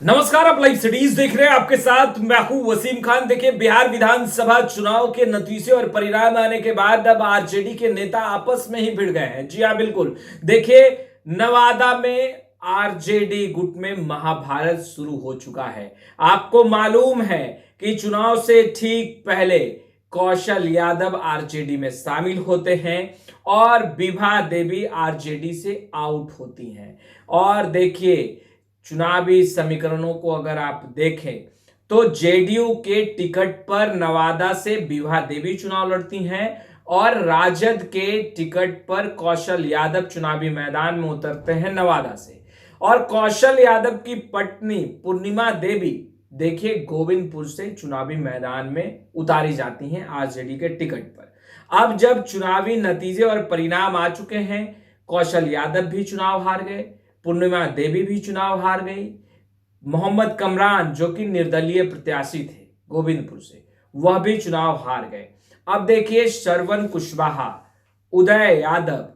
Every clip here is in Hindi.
नमस्कार, आप लाइव सिटीज देख रहे हैं। आपके साथ मैं हूं वसीम खान। देखिए, बिहार विधानसभा चुनाव के नतीजे और परिणाम आने के बाद अब आरजेडी के नेता आपस में ही भिड़ गए हैं। जी हां, बिल्कुल। देखिए, नवादा में आरजेडी गुट में महाभारत शुरू हो चुका है। आपको मालूम है कि चुनाव से ठीक पहले कौशल यादव आरजेडी में शामिल होते हैं और विभा देवी आरजेडी से आउट होती हैं। और देखिए, चुनावी समीकरणों को अगर आप देखें तो जेडीयू के टिकट पर नवादा से विभा देवी चुनाव लड़ती हैं और राजद के टिकट पर कौशल यादव चुनावी मैदान में उतरते हैं नवादा से। और कौशल यादव की पत्नी पूर्णिमा देवी देखिए गोविंदपुर से चुनावी मैदान में उतारी जाती हैं आरजेडी के टिकट पर। अब जब चुनावी नतीजे और परिणाम आ चुके हैं, कौशल यादव भी चुनाव हार गए, पूर्णिमा देवी भी चुनाव हार गई, मोहम्मद कमरान जो कि निर्दलीय प्रत्याशी थे गोविंदपुर से, वह भी चुनाव हार गए। अब देखिए, श्रवण कुशवाहा, उदय यादव,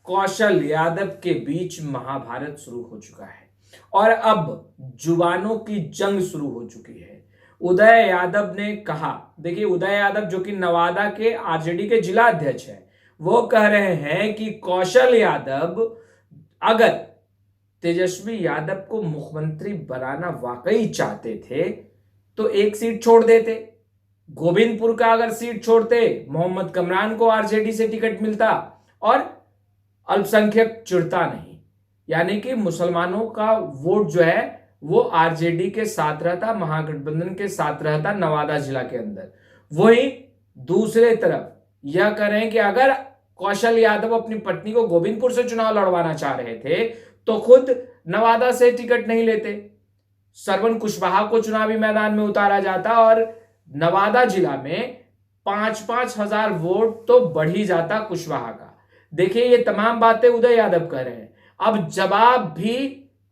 कौशल यादव के बीच महाभारत शुरू हो चुका है और अब जुबानों की जंग शुरू हो चुकी है। उदय यादव ने कहा, देखिए उदय यादव जो कि नवादा के आरजेडी के जिला अध्यक्ष हैं, वो कह रहे हैं कि कौशल यादव अगर तेजस्वी यादव को मुख्यमंत्री बनाना वाकई चाहते थे तो एक सीट छोड़ देते। गोविंदपुर का अगर सीट छोड़ते, मोहम्मद कमरान को आरजेडी से टिकट मिलता और अल्पसंख्यक चुनता नहीं, यानी कि मुसलमानों का वोट जो है वो आरजेडी के साथ रहता, महागठबंधन के साथ रहता नवादा जिला के अंदर। वही दूसरे तरफ यह कह रहे हैं कि अगर कौशल यादव अपनी पत्नी को गोविंदपुर से चुनाव लड़वाना चाह रहे थे तो खुद नवादा से टिकट नहीं लेते, श्रवण कुशवाहा को चुनावी मैदान में उतारा जाता और नवादा जिला में 5-5 हजार वोट तो बढ़ ही जाता कुशवाहा का। देखिए, ये तमाम बातें उदय यादव कह रहे हैं। अब जवाब भी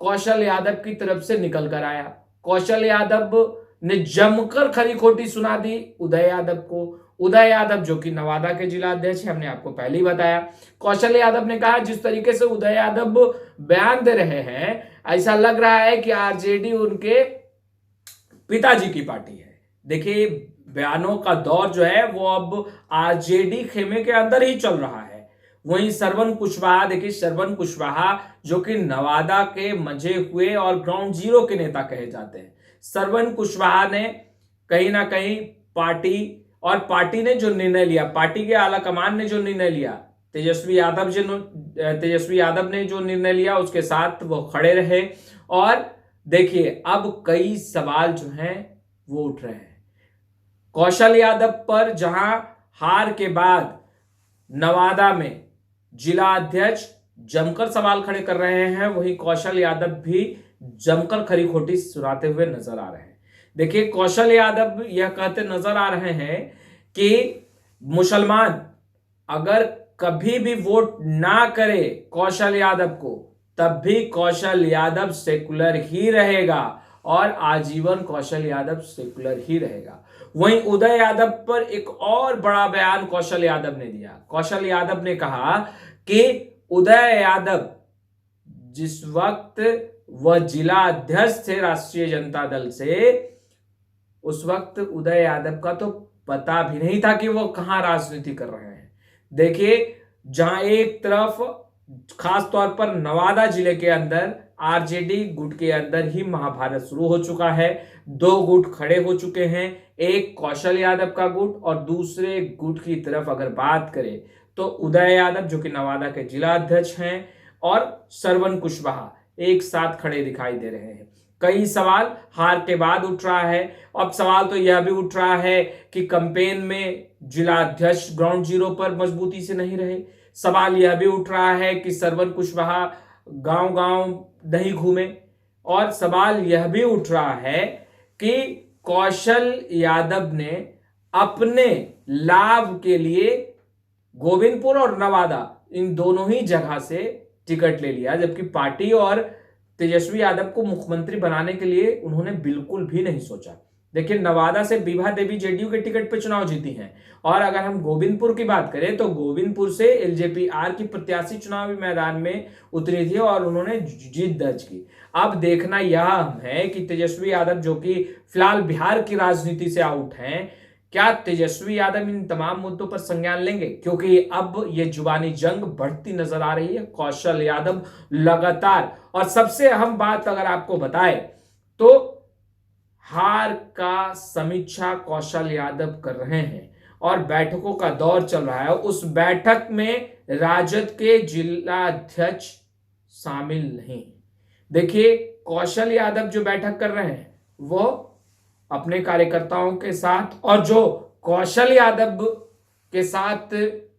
कौशल यादव की तरफ से निकल कर आया। कौशल यादव ने जमकर खरी खोटी सुना दी उदय यादव को। उदय यादव जो कि नवादा के जिला अध्यक्ष है, हमने आपको पहले ही बताया। कौशल यादव ने कहा, जिस तरीके से उदय यादव बयान दे रहे हैं, ऐसा लग रहा है कि आरजेडी उनके पिताजी की पार्टी है। देखिए, बयानों का दौर जो है वो अब आरजेडी खेमे के अंदर ही चल रहा है। वहीं श्रवण कुशवाहा, देखिए श्रवण कुशवाहा जो कि नवादा के मंझे हुए और ग्राउंड जीरो के नेता कहे जाते हैं। श्रवण कुशवाहा ने कहीं ना कहीं पार्टी ने जो निर्णय लिया, पार्टी के आला कमान ने जो निर्णय लिया, तेजस्वी यादव ने जो निर्णय लिया उसके साथ वो खड़े रहे। और देखिए, अब कई सवाल जो हैं वो उठ रहे हैं कौशल यादव पर, जहां हार के बाद नवादा में जिला अध्यक्ष जमकर सवाल खड़े कर रहे हैं, वहीं कौशल यादव भी जमकर खरी खोटी सुनाते हुए नजर आ रहे हैं। देखिए, कौशल यादव यह कहते नजर आ रहे हैं कि मुसलमान अगर कभी भी वोट ना करे कौशल यादव को, तब भी कौशल यादव सेकुलर ही रहेगा और आजीवन कौशल यादव सेकुलर ही रहेगा। वहीं उदय यादव पर एक और बड़ा बयान कौशल यादव ने दिया। कौशल यादव ने कहा कि उदय यादव जिस वक्त वह जिला अध्यक्ष थे राष्ट्रीय जनता दल से, उस वक्त उदय यादव का तो पता भी नहीं था कि वो कहां राजनीति कर रहे हैं। देखिए, जहां एक तरफ खास तौर पर नवादा जिले के अंदर आरजेडी गुट के अंदर ही महाभारत शुरू हो चुका है। दो गुट खड़े हो चुके हैं, एक कौशल यादव का गुट और दूसरे गुट की तरफ अगर बात करें तो उदय यादव जो कि नवादा के जिला अध्यक्ष हैं और श्रवण कुशवाहा एक साथ खड़े दिखाई दे रहे हैं। कई सवाल हार के बाद उठ रहा है। अब सवाल तो यह भी उठ रहा है कि कैंपेन में जिला अध्यक्ष ग्राउंड जीरो पर मजबूती से नहीं रहे। सवाल यह भी उठ रहा है कि श्रवण कुशवाहा गांव-गांव नहीं घूमे और सवाल यह भी उठ रहा है कि कौशल यादव ने अपने लाभ के लिए गोविंदपुर और नवादा इन दोनों ही जगह से टिकट ले लिया, जबकि पार्टी और तेजस्वी यादव को मुख्यमंत्री बनाने के लिए उन्होंने बिल्कुल भी नहीं सोचा। देखिए नवादा से विभा देवी जेडीयू के टिकट पे चुनाव जीती हैं। और अगर हम गोविंदपुर की बात करें तो गोविंदपुर से एलजेपी आर की प्रत्याशी चुनावी मैदान में उतरी थी और उन्होंने जीत दर्ज की। अब देखना यह है कि तेजस्वी यादव जो कि फिलहाल बिहार की राजनीति से आउट हैं, क्या तेजस्वी यादव इन तमाम मुद्दों पर संज्ञान लेंगे, क्योंकि अब ये जुबानी जंग बढ़ती नजर आ रही है। कौशल यादव लगातार, और सबसे अहम बात अगर आपको बताए तो हार का समीक्षा कौशल यादव कर रहे हैं और बैठकों का दौर चल रहा है। उस बैठक में राजद के जिला अध्यक्ष शामिल नहीं। देखिए कौशल यादव जो बैठक कर रहे हैं वो अपने कार्यकर्ताओं के साथ, और जो कौशल यादव के साथ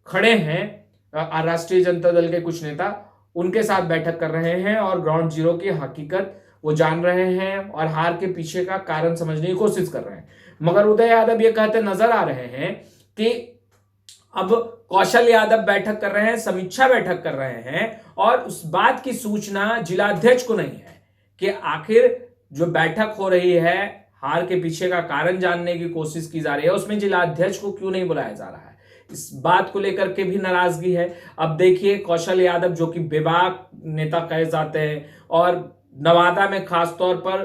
खड़े हैं राष्ट्रीय जनता दल के कुछ नेता, उनके साथ बैठक कर रहे हैं और ग्राउंड जीरो की हकीकत वो जान रहे हैं और हार के पीछे का कारण समझने की कोशिश कर रहे हैं। मगर उदय यादव ये कहते नजर आ रहे हैं कि अब कौशल यादव बैठक कर रहे हैं, समीक्षा बैठक कर रहे हैं, और उस बात की सूचना जिला अध्यक्ष को नहीं है कि आखिर जो बैठक हो रही है, हार के पीछे का कारण जानने की कोशिश की जा रही है, उसमें जिला अध्यक्ष को क्यों नहीं बुलाया जा रहा है। इस बात को लेकर के भी नाराजगी है। अब देखिए कौशल यादव जो कि बेबाक नेता कहे जाते हैं, और नवादा में खासतौर पर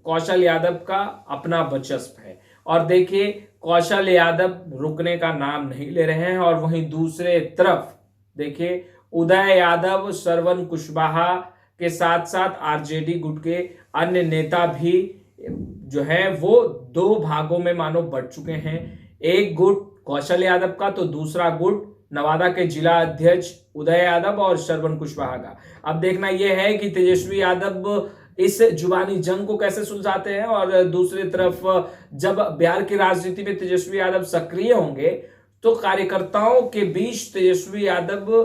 कौशल यादव का अपना वर्चस्व है, और देखिए कौशल यादव रुकने का नाम नहीं ले रहे हैं। और वहीं दूसरे तरफ देखिए उदय यादव, श्रवण कुशवाहा के साथ साथ आरजेडी गुट के अन्य नेता भी जो है वो दो भागों में मानो बढ़ चुके हैं। एक गुट कौशल यादव का तो दूसरा गुट नवादा के जिला अध्यक्ष उदय यादव और श्रवण कुशवाहा का। अब देखना यह है कि तेजस्वी यादव इस जुबानी जंग को कैसे सुलझाते हैं, और दूसरी तरफ जब बिहार की राजनीति में तेजस्वी यादव सक्रिय होंगे तो कार्यकर्ताओं के बीच तेजस्वी यादव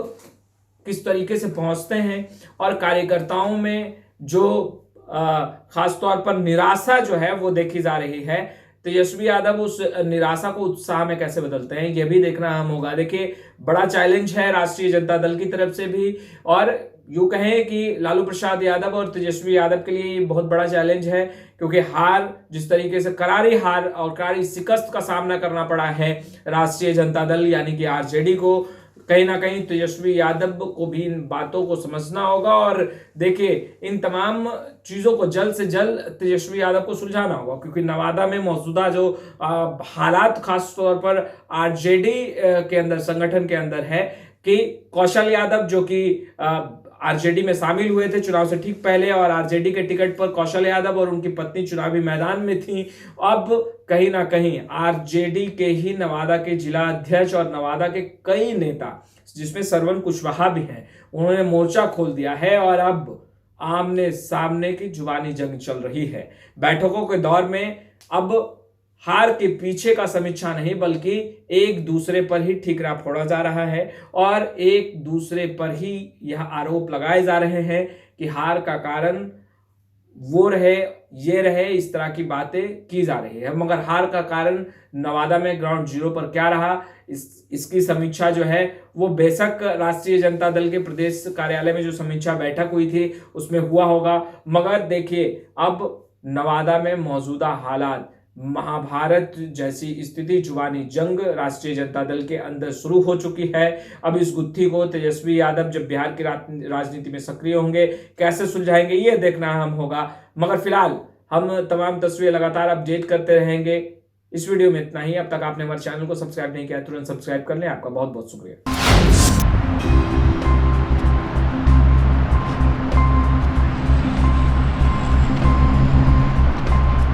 किस तरीके से पहुंचते हैं, और कार्यकर्ताओं में जो खासतौर पर निराशा जो है वो देखी जा रही है, तेजस्वी यादव उस निराशा को उत्साह में कैसे बदलते हैं, यह भी देखना अहम होगा। देखिए बड़ा चैलेंज है राष्ट्रीय जनता दल की तरफ से भी, और यूं कहें कि लालू प्रसाद यादव और तेजस्वी यादव के लिए बहुत बड़ा चैलेंज है, क्योंकि हार, जिस तरीके से करारी हार और करारी शिकस्त का सामना करना पड़ा है राष्ट्रीय जनता दल यानी कि आरजेडी को, कहीं ना कहीं तेजस्वी यादव को भी इन बातों को समझना होगा। और देखिए इन तमाम चीजों को जल्द से जल्द तेजस्वी यादव को सुलझाना होगा, क्योंकि नवादा में मौजूदा जो हालात खास तौर पर आरजेडी के अंदर, संगठन के अंदर है कि कौशल यादव जो कि आरजेडी में शामिल हुए थे चुनाव से ठीक पहले, और आरजेडी के टिकट पर कौशल यादव और उनकी पत्नी चुनावी मैदान में थी। अब कहीं ना कहीं आरजेडी के ही नवादा के जिला अध्यक्ष और नवादा के कई नेता, जिसमें श्रवण कुशवाहा भी हैं, उन्होंने मोर्चा खोल दिया है और अब आमने सामने की जुबानी जंग चल रही है। बैठकों के दौर में अब हार के पीछे का समीक्षा नहीं, बल्कि एक दूसरे पर ही ठीकरा फोड़ा जा रहा है, और एक दूसरे पर ही यह आरोप लगाए जा रहे हैं कि हार का कारण वो रहे, ये रहे, इस तरह की बातें की जा रही है। मगर हार का कारण नवादा में ग्राउंड जीरो पर क्या रहा, इसकी समीक्षा जो है वो बेशक राष्ट्रीय जनता दल के प्रदेश कार्यालय में जो समीक्षा बैठक हुई थी उसमें हुआ होगा, मगर देखिए अब नवादा में मौजूदा हालात, महाभारत जैसी स्थिति, जुबानी जंग राष्ट्रीय जनता दल के अंदर शुरू हो चुकी है। अब इस गुत्थी को तेजस्वी यादव जब बिहार की राजनीति में सक्रिय होंगे कैसे सुलझाएंगे, ये देखना अहम होगा। मगर फिलहाल हम तमाम तस्वीरें लगातार अपडेट करते रहेंगे। इस वीडियो में इतना ही। अब तक आपने हमारे चैनल को सब्सक्राइब नहीं किया तुरंत सब्सक्राइब कर लें। आपका बहुत बहुत शुक्रिया।